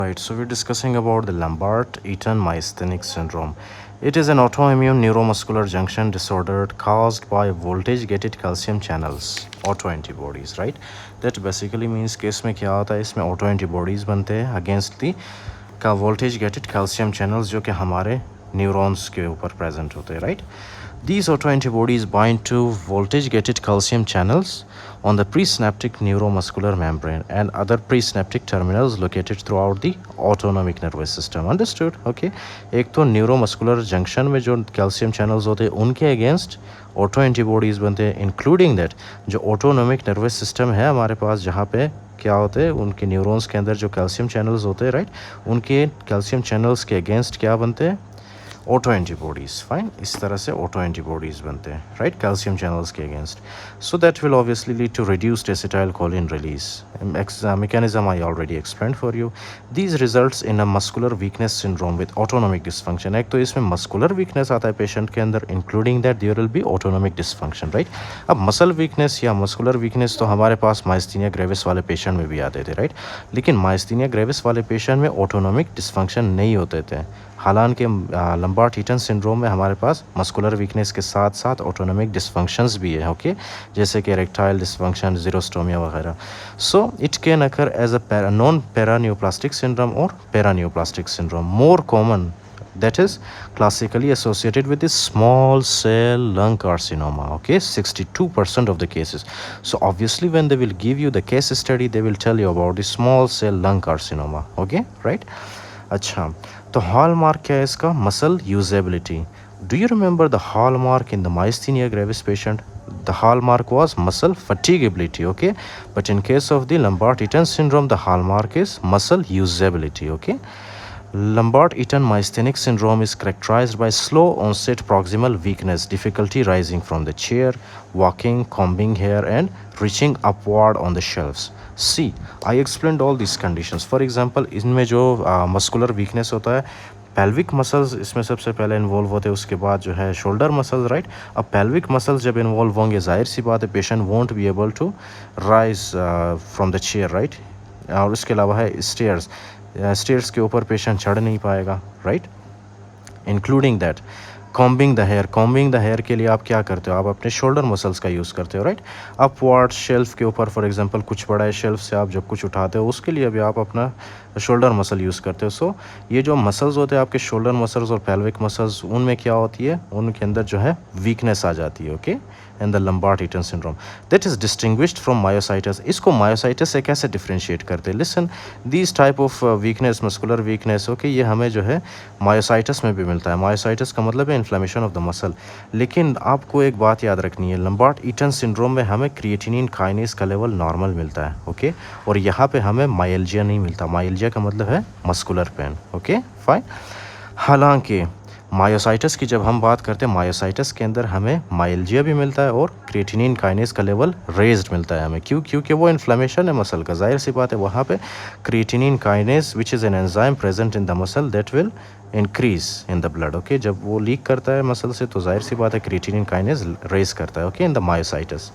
Right, so we're discussing about the Lambert-Eaton myasthenic syndrome. It is an autoimmune neuromuscular junction disorder caused by voltage-gated calcium channels, autoantibodies, right? That basically means कि इसमें क्या होता है, इसमें autoantibodies बनते हैं against the voltage-gated calcium channels जो कि हमारे neurons के ऊपर present होते हैं, right? These autoantibodies bind to voltage-gated calcium channels on the presynaptic neuromuscular membrane and other presynaptic terminals located throughout the autonomic nervous system. Understood? Okay. एक तो neuromuscular junction में जो calcium channels होते हैं उनके against autoantibodies बनते हैं, including that जो autonomic nervous system है हमारे पास जहाँ पे क्या होते हैं उनके न्यूरॉन्स के अंदर जो कैल्शियम चैनल्स होते हैं, राइट, उनके कैल्शियम चैनल्स के अगेंस्ट क्या बनते हैं, ऑटो एंटीबॉडीज़. फाइन, इस तरह से ऑटो एंटीबॉडीज़ बनते हैं, राइट, कैल्शियम चैनल्स के against. So that will obviously lead to reduced acetylcholine release. mechanism I already explained for you. These results in a muscular weakness syndrome with autonomic dysfunction. एक तो इसमें muscular weakness आता है patient के अंदर, including that there will be autonomic dysfunction, right? अब muscle weakness या muscular weakness तो हमारे पास myasthenia gravis वाले पेशेंट में भी आते थे, राइट, लेकिन myasthenia gravis वाले पेशेंट में autonomic dysfunction नहीं होते थे. हालांकि लंबार्ट-ईटन सिंड्रोम में हमारे पास मस्कुलर वीकनेस के साथ साथ ऑटोनोमिक डिसफंक्शंस भी है, ओके, जैसे कि इरेक्टाइल डिसफंक्शन, जीरोस्टोमिया वगैरह. So it can occur as a non paraneoplastic syndrome और paraneoplastic syndrome. More common, that is classically associated with this small cell lung carcinoma, okay, 62% of the cases. So obviously when they will give you the case study, they will tell you about the small cell lung carcinoma, okay, right? अच्छा, तो hallmark क्या है इसका, muscle usability. Do you remember the hallmark in the myasthenia gravis patient? The hallmark was muscle fatigability, okay, but in case of the Lambert-Eaton syndrome the hallmark is muscle usability, okay. Lambert-Eaton myasthenic syndrome is characterized by slow onset proximal weakness, difficulty rising from the chair, walking, combing hair and reaching upward on the shelves. See, I explained all these conditions. For example, इनमें जो muscular weakness होता है, pelvic muscles इसमें सबसे पहले involve होते हैं, उसके बाद जो है शोल्डर मसल्स, राइट. अब पेल्विक मसल्स जब इन्वॉल्व होंगे, जाहिर सी बात है patient won't be able to rise from the chair, right. और उसके अलावा है स्टेयर्स के ऊपर पेशेंट चढ़ नहीं पाएगा, right. Including that combing the hair के लिए आप क्या करते हो, आप अपने शोल्डर मसल्स का यूज़ करते हो, राइट. अपवर्ड शेल्फ के ऊपर फॉर एग्जांपल कुछ बड़ा है, शेल्फ से आप जब कुछ उठाते हो उसके लिए भी आप अपना शोल्डर मसल यूज़ करते हो. सो ये जो मसल्स होते हैं आपके शोल्डर मसल्स और पेल्विक मसल्स, उनमें क्या होती है, उनके अंदर जो है वीकनेस आ जाती है, okay, in the Lambert Eaton syndrome that is distinguished from myositis. इसको मायोसाइटिस से कैसे डिफ्रेंशिएट करते हैं? Listen, this type of weakness, muscular weakness, okay, ये हमें जो है मायोसाइटिस में भी मिलता है. मायोसाइटिस का मतलब है इन्फ्लेमेशन ऑफ द मसल. लेकिन आपको एक बात याद रखनी है, लंबार्ट-ईटन सिंड्रोम में हमें क्रिएटिनिन काइनेज का लेवल नॉर्मल मिलता है, ओके, और यहाँ पे हमें मायल्जिया नहीं मिलता. मायल्जिया का मतलब है मस्कुलर पेन, ओके, फाइन. हालांकि मायोसाइटिस की जब हम बात करते हैं, मायोसाइटिस के अंदर हमें मायल्जिया भी मिलता है और क्रिएटिनिन काइनेज का लेवल रेज्ड मिलता है हमें. क्योंकि वो इन्फ्लेमेशन है मसल का, जाहिर सी बात है वहाँ पे creatinine kinase which is an enzyme present in the muscle that will increase in the blood, okay. जब वो लीक करता है मसल से तो जाहिर सी बात है क्रिएटिनिन काइनेज रेज करता है, ओके, इन द मायोसाइटिस.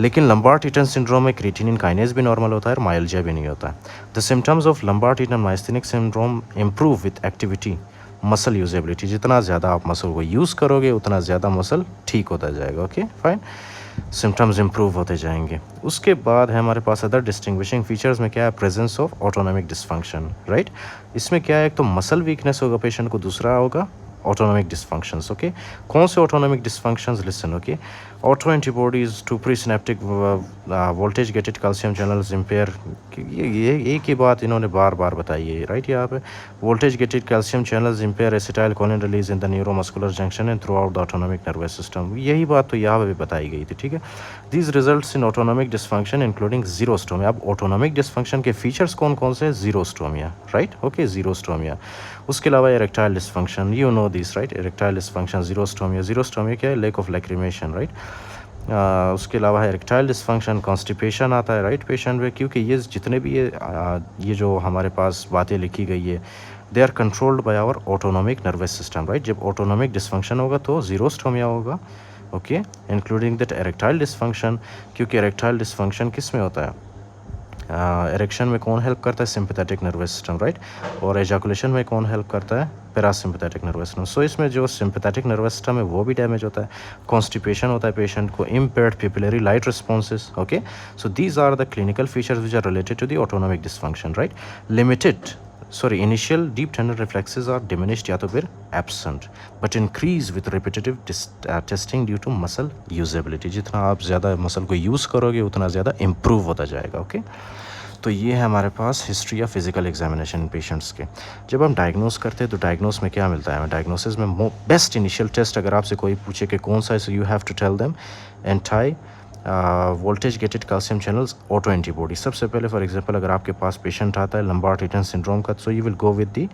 लेकिन लंबार्ट-ईटन सिंड्रोम में क्रिएटिनिन काइनेज भी नॉर्मल होता है और मायल्जिया भी नहीं होता. The symptoms of Lambert Eaton myasthenic syndrome improve with activity, muscle usability. जितना ज़्यादा आप मसल को यूज़ करोगे उतना ज़्यादा मसल ठीक होता जाएगा, ओके, फाइन. सिम्टम्स इम्प्रूव होते जाएंगे. उसके बाद है हमारे पास अदर डिस्टिंग्विशिंग फीचर्स में क्या है, presence of autonomic dysfunction, right. इसमें क्या है, एक तो मसल वीकनेस होगा पेशेंट को, दूसरा होगा autonomic dysfunctions, okay. कौन से autonomic dysfunctions? Listen, okay. Autoantibodies to presynaptic voltage gated calcium channels impair. ये एक ही बात इन्होंने बार बार बताई है, राइट. यहाँ पे voltage gated calcium channels impair acetylcholine release in the neuromuscular junction and throughout the autonomic nervous system. यही बात तो यहाँ पे भी बताई गई थी, ठीक है. These results in autonomic dysfunction including xerostomia. अब autonomic dysfunction के फीचर्स कौन कौन से? xerostomia, right, okay, xerostomia. उसके अलावा erectile dysfunction, you know this, right, erectile dysfunction, xerostomia क्या है, lack of lacrimation, right. उसके अलावा है erectile dysfunction, constipation आता है, राइट, पेशेंट में. क्योंकि ये जितने भी ये जो हमारे पास बातें लिखी गई है, they are controlled by our autonomic nervous system, right. जब ऑटोनॉमिक डिसफंक्शन होगा तो xerostomia होगा, okay, including that erectile dysfunction. क्योंकि erectile dysfunction किस में होता है, एरेक्शन में कौन हेल्प करता है? Sympathetic nervous system, right. और एजाकुलेशन में कौन हेल्प करता है? Parasympathetic nervous system. सो इसमें जो सिंपैथेटिक नर्वस सिस्टम है वो भी डैमेज होता है, कॉन्स्टिपेशन होता है पेशेंट को, impaired pupillary light responses, okay. So these are the clinical features which are related to the autonomic dysfunction, right. Limited initial deep tendon reflexes are diminished या तो फिर absent, but increase with repetitive testing due to muscle usability. जितना आप ज़्यादा muscle को use करोगे उतना ज़्यादा इम्प्रूव होता जाएगा, ओके। तो ये है हमारे पास हिस्ट्री या फिजिकल एग्जामिनेशन पेशेंट्स के। जब हम डायग्नोस करते हैं तो डायग्नोस में क्या मिलता है हमें? डायग्नोसिस में बेस्ट इनिशियल टेस्ट अगर आपसे कोई पूछे कि कौन सा है, so you have to tell them anti voltage gated calcium channels auto antibody. सबसे पहले फॉर एग्जांपल अगर आपके पास पेशेंट आता है लंबार्ड ईटन सिंड्रोम का, so you will go with the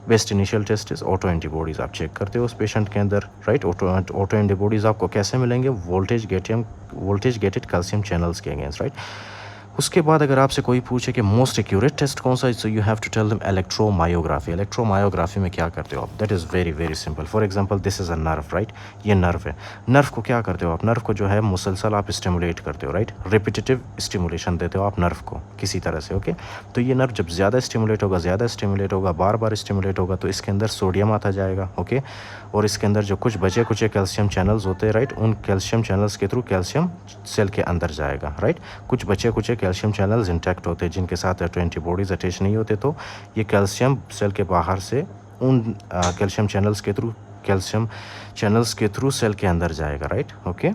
best initial test is auto antibodies. आप check करते हो उस पेशेंट के अंदर, राइट। ऑटो एंटीबॉडीज़ आपको कैसे मिलेंगे? वोल्टेज गेटेड कैल्शियम चैनल्स के अगेंस्ट, राइट। उसके बाद अगर आपसे कोई पूछे कि मोस्ट एक्यूरेट टेस्ट कौन सा है, so you have to tell them electromyography. Electromyography में क्या करते हो आप? That is very very simple. For example this is a nerve, right. ये नर्व है। नर्व को क्या करते हो आप? नर्व को जो है मुसलसल आप स्टिमुलेट करते हो, राइट। रिपीटेटिव स्टिमुलेशन देते हो आप नर्व को किसी तरह से, ओके। तो ये नर्व जब ज़्यादा स्टिमुलेट होगा, बार बार स्टिमुलेट होगा, तो इसके अंदर सोडियम आता जाएगा, ओके। और इसके अंदर जो कुछ बचे कुचे कैल्शियम चैनल्स होते हैं, राइट, उन कैल्शियम चैनल्स के थ्रू कैल्शियम सेल के अंदर जाएगा, राइट। कुछ बचे कुचे कैल्शियम चैनल्स इंटैक्ट होते हैं जिनके साथ एंटीबॉडीज अटैच नहीं होते, तो ये कैल्शियम सेल के बाहर से उन कैल्शियम चैनल्स के थ्रू सेल के अंदर जाएगा, राइट, ओके।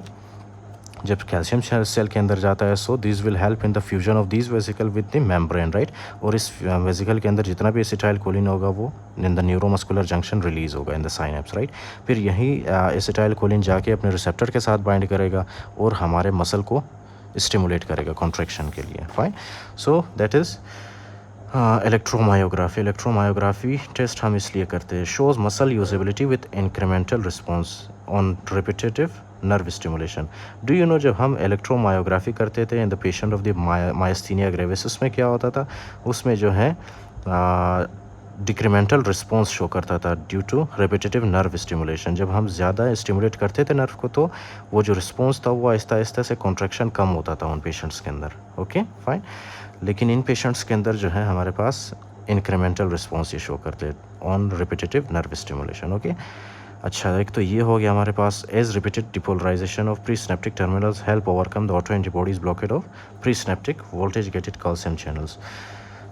जब कैल्शियम सेल के अंदर जाता है, so this will help in the fusion of this vesicle with the membrane, right. और इस वेसिकल के अंदर जितना भी एसिटाइल कोलिन होगा वो in the neuromuscular junction release होगा इन द साइनेप्स, राइट। फिर यही एसिटाइल कोलिन जाके अपने रिसेप्टर के साथ बाइंड करेगा और हमारे मसल को स्टिमुलेट करेगा कॉन्ट्रैक्शन के लिए, fine. So that is electromyography test हम इसलिए करते हैं, shows muscle usability with incremental response on repetitive nerve stimulation. Do you know जब हम इलेक्ट्रोमायोग्राफी करते थे in the patient of the myasthenia gravis, उसमें क्या होता था? उसमें जो है डिक्रीमेंटल रिस्पॉन्स शो करता था due to repetitive nerve stimulation. जब हम ज़्यादा स्टिमुलेट करते थे नर्व को, तो वो जो रिस्पॉन्स था वो आहिस्ता आहिस्ता से कॉन्ट्रैक्शन कम होता था उन पेशेंट्स के अंदर, ओके, फाइन। लेकिन इन पेशेंट्स के अंदर जो है हमारे पास इंक्रीमेंटल रिस्पॉन्स ये शो करते हैं on repetitive nerve stimulation, okay. अच्छा, एक तो ये हो गया हमारे पास। As repeated depolarisation of pre synaptic terminals help overcome the auto antibodies blockade of pre synaptic voltage gated calcium channels.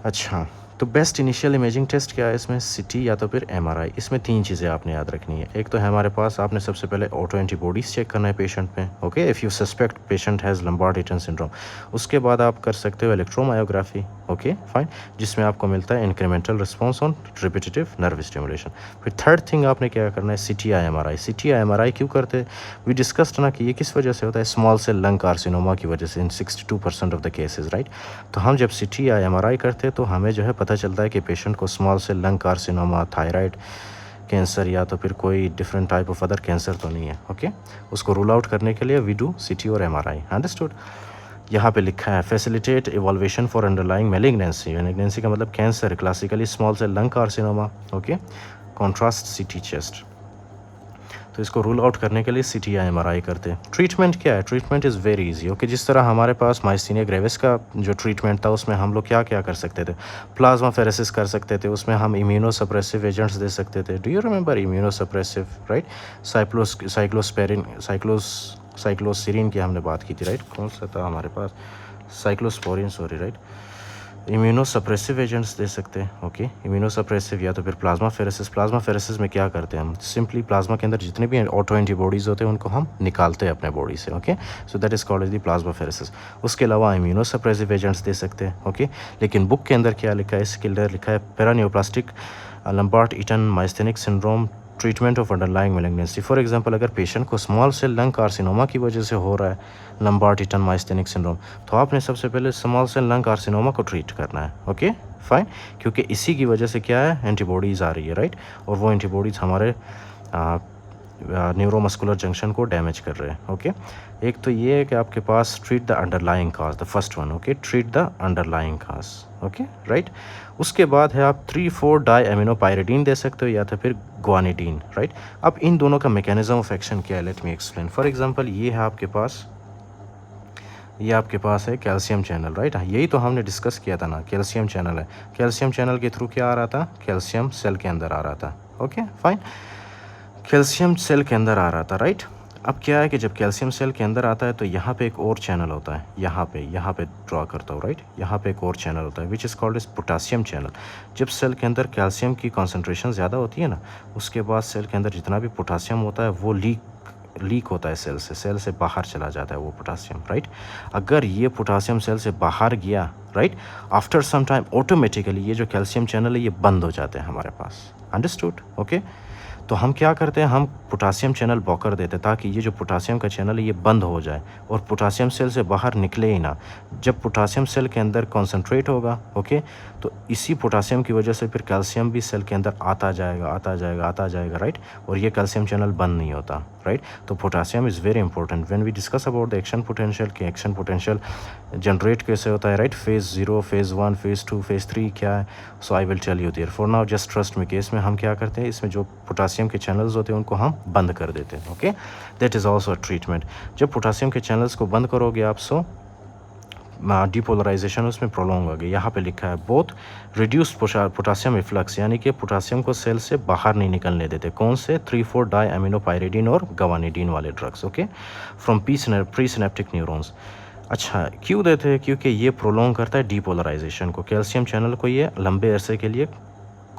अच्छा, तो बेस्ट इनिशियल इमेजिंग टेस्ट क्या है इसमें? सिटी या तो फिर एमआरआई। इसमें तीन चीज़ें आपने याद रखनी है। एक तो है हमारे पास, आपने सबसे पहले ऑटो एंटीबॉडीज़ चेक करना है पेशेंट में, okay, if you suspect patient has Lambert Eaton syndrome. उसके बाद आप कर सकते हो इलेक्ट्रोमायोग्राफी, ओके, फाइन, जिसमें आपको मिलता है incremental response on repetitive nerve stimulation. फिर थर्ड थिंग आपने क्या करना है? सिटी या एमआरआई। सिटी या एमआरआई क्यों करते हैं? वी डिस्कस्ड ना कि ये किस वजह से होता है? स्मॉल सेल लंग कार्सिनोमा की वजह से इन 62% ऑफ द केसेस, राइट। तो हम जब सिटी या एमआरआई करते हैं तो हमें जो है पता चलता है कि पेशेंट को small cell lung carcinoma, thyroid cancer या तो फिर कोई different type of other cancer तो नहीं है, ओके। उसको रूल आउट करने के लिए वी डू सिटी और एमआरआई, अंडरस्टूड। यहाँ पे लिखा है facilitate evaluation for underlying malignancy. Malignancy का मतलब cancer, classically small cell lung carcinoma, okay, contrast CT chest. तो इसको रूल आउट करने के लिए सिटी या एमआरआई करते हैं। ट्रीटमेंट क्या है? Treatment is very easy, okay. जिस तरह हमारे पास मायस्थीनिया ग्रेविस का जो ट्रीटमेंट था उसमें हम लोग क्या क्या कर सकते थे? प्लाज्मा फेरेसिस कर सकते थे, उसमें हम इम्यूनो सप्रेसिव एजेंट्स दे सकते थे। Do you remember immuno suppressive, right? Cyclosporine की हमने बात की थी, राइट। कौन सा था हमारे पास? Cyclosporine, sorry, right. Immuno suppressive agents दे सकते हैं, ओके। इम्यूनो सप्रेसिव या तो फिर प्लाज्मा फेरेसिस। प्लाज्मा फेरेसिस में क्या करते हैं हम? सिंपली प्लाज्मा के अंदर जितने भी ऑटो एंटीबॉडीज़ होते हैं उनको हम निकालते हैं अपने बॉडी से, okay. So that is called the plasma pheresis. उसके अलावा इम्यूनो सप्रेसिव एजेंट्स दे सकते हैं, ओके। लेकिन बुक के अंदर क्या लिखा है? इसके अंदर लिखा है paraneoplastic Lambert Eaton myasthenic syndrome treatment of underlying malignancy. For example अगर पेशेंट को स्मॉल सेल लंग कार्सिनोमा की वजह से हो रहा है लंबार्ड ईटन मायस्थेनिक सिंड्रोम, तो आपने सबसे पहले स्मॉल सेल लंग कार्सिनोमा को ट्रीट करना है, ओके, फाइन। क्योंकि इसी की वजह से क्या है? एंटीबॉडीज़ आ रही है, राइट। और वो एंटीबॉडीज़ हमारे न्यूरोमस्कुलर जंक्शन को डैमेज कर रहे हैं, ओके। एक तो ये है कि आपके पास treat the underlying cause, the first one, okay, treat the underlying cause, okay, right. उसके बाद है आप 3,4 डाई एमिनोपायरिडीन दे सकते हो या तो फिर ग्वानिडीन, राइट। अब इन दोनों का मैकेनिज्म ऑफ एक्शन क्या है? Let me explain. For example ये है आपके पास ये आपके पास है कैल्शियम चैनल, राइट। यही तो हमने डिस्कस किया था ना, कैल्शियम चैनल है। कैल्शियम चैनल के थ्रू क्या आ रहा था, कैल्शियम सेल के अंदर आ रहा था। ओके फाइन, कैल्शियम सेल के अंदर आ रहा था, राइट। अब क्या है कि जब कैल्शियम सेल के अंदर आता है तो यहाँ पे एक और चैनल होता है, यहाँ पे ड्रॉ करता हूँ, राइट। यहाँ पे एक और चैनल होता है which is called is potassium channel. जब सेल के अंदर कैल्शियम की कॉन्सेंट्रेशन ज़्यादा होती है ना, उसके बाद सेल के अंदर जितना भी पोटासियम होता है वो लीक होता है सेल से बाहर चला जाता है वो पोटासियम, राइट। अगर ये पोटासियम सेल से बाहर गया, right, after some time automatically ये जो कैल्शियम चैनल है ये बंद हो जाते हैं हमारे पास। अंडरस्टूड? ओके। तो हम क्या करते हैं, हम पोटासियम चैनल ब्लॉक कर देते हैं ताकि ये जो पोटासियम का चैनल है ये बंद हो जाए और पोटासियम सेल से बाहर निकले ही ना। जब पोटासियम सेल के अंदर कॉन्सेंट्रेट होगा, ओके, तो इसी पोटासियम की वजह से फिर कैल्शियम भी सेल के अंदर आता जाएगा, राइट। और ये कैल्शियम चैनल बंद नहीं होता, राइट। तो potassium is very important when we discuss about the action potential कि एक्शन पोटेंशियल जनरेट कैसे होता है, right. Phase 0, phase 1, phase 2, phase 3 क्या है, so I will tell you there. For now just trust me कि इसमें हम क्या करते हैं, इसमें जो पोटासियम के चैनल्स होते हैं उनको हम बंद कर देते हैं। Okay, that is also a treatment. जब पोटासियम के चैनल्स को बंद करोगे आप, सो डिपोलराइजेशन उसमें प्रोलॉन्ग होगी। यहाँ पे लिखा है बोथ रिड्यूस पोटासियम इफ्लक्स, यानी कि पोटासियम को सेल से बाहर नहीं निकलने देते। कौन से? 3,4 डाई एमिनोपायरिडीन और गवानिडीन वाले drugs, okay, from pre synaptic neurons. अच्छा, क्यों देते हैं? क्योंकि ये प्रोलॉन्ग करता है डिपोलराइजेशन को, कैल्शियम चैनल को ये लंबे अरसे के लिए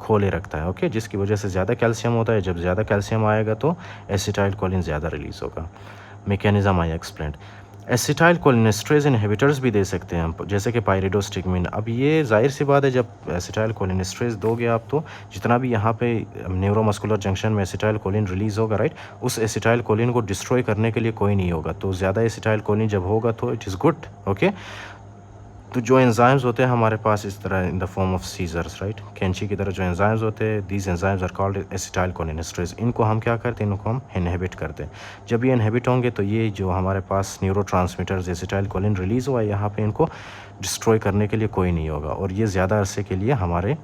खोले रखता है, ओके, जिसकी वजह से ज़्यादा कैल्शियम होता है। जब ज़्यादा कैल्शियम आएगा तो एसिटाइल कोलिन ज़्यादा रिलीज़ होगा। Mechanism I explained. Acetyl cholinesterase inhibitors भी दे सकते हैं हम, जैसे कि पायरिडोस्टिगमिन। अब ये जाहिर सी बात है, जब एसिटाइल कोलिनेस्ट्रेज दोगे आप तो जितना भी यहाँ पे न्यूरोमस्कुलर जंक्शन में एसिटाइल कोलिन रिलीज़ होगा, राइट, उस एसिटाइल कोलिन को डिस्ट्रॉय करने के लिए कोई नहीं होगा। तो ज़्यादा एसिटाइल कोलिन जब होगा तो इट इज़ गुड, ओके। तो जो एंजाइम्स होते हैं हमारे पास इस तरह in the form of scissors, right, कैंची की तरह जो एंजाइम्स होते हैं, these enzymes are called acetyl cholinesterase. इनको हम क्या करते हैं, इनको हम इनहिबिट करते हैं। जब ये इनहिबिट होंगे तो ये जो हमारे पास न्यूरोट्रांसमीटर्स एसिटाइल कोलिन रिलीज़ हुआ है यहाँ पे, इनको डिस्ट्रॉय करने के लिए कोई नहीं होगा और ये ज़्यादा अरसे के लिए हमारे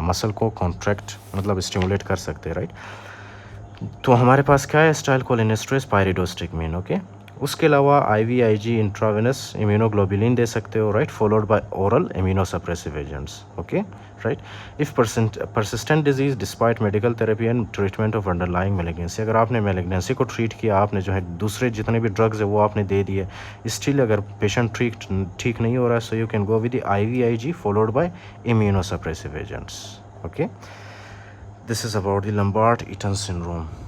मसल को कॉन्ट्रैक्ट मतलब स्टिमुलेट कर सकते हैं, राइट। तो हमारे पास क्या है, एसिटाइल कोलिनेस्ट्रेज, पायरिडोस्टिगमिन, ओके। उसके अलावा IVIG इंट्रावेनस इम्यूनोग्लोबुलिन दे सकते हो, right, followed by oral immunosuppressive agents, okay, right. If persistent disease despite medical therapy and treatment of underlying malignancy, अगर आपने मैलिग्नेंसी को ट्रीट किया, आपने जो है दूसरे जितने भी ड्रग्स है वो आपने दे दिए, स्टिल अगर पेशेंट ठीक नहीं हो रहा है, so you can go with the IVIG followed by immunosuppressive agents, okay. This is about the Lambert Eaton syndrome.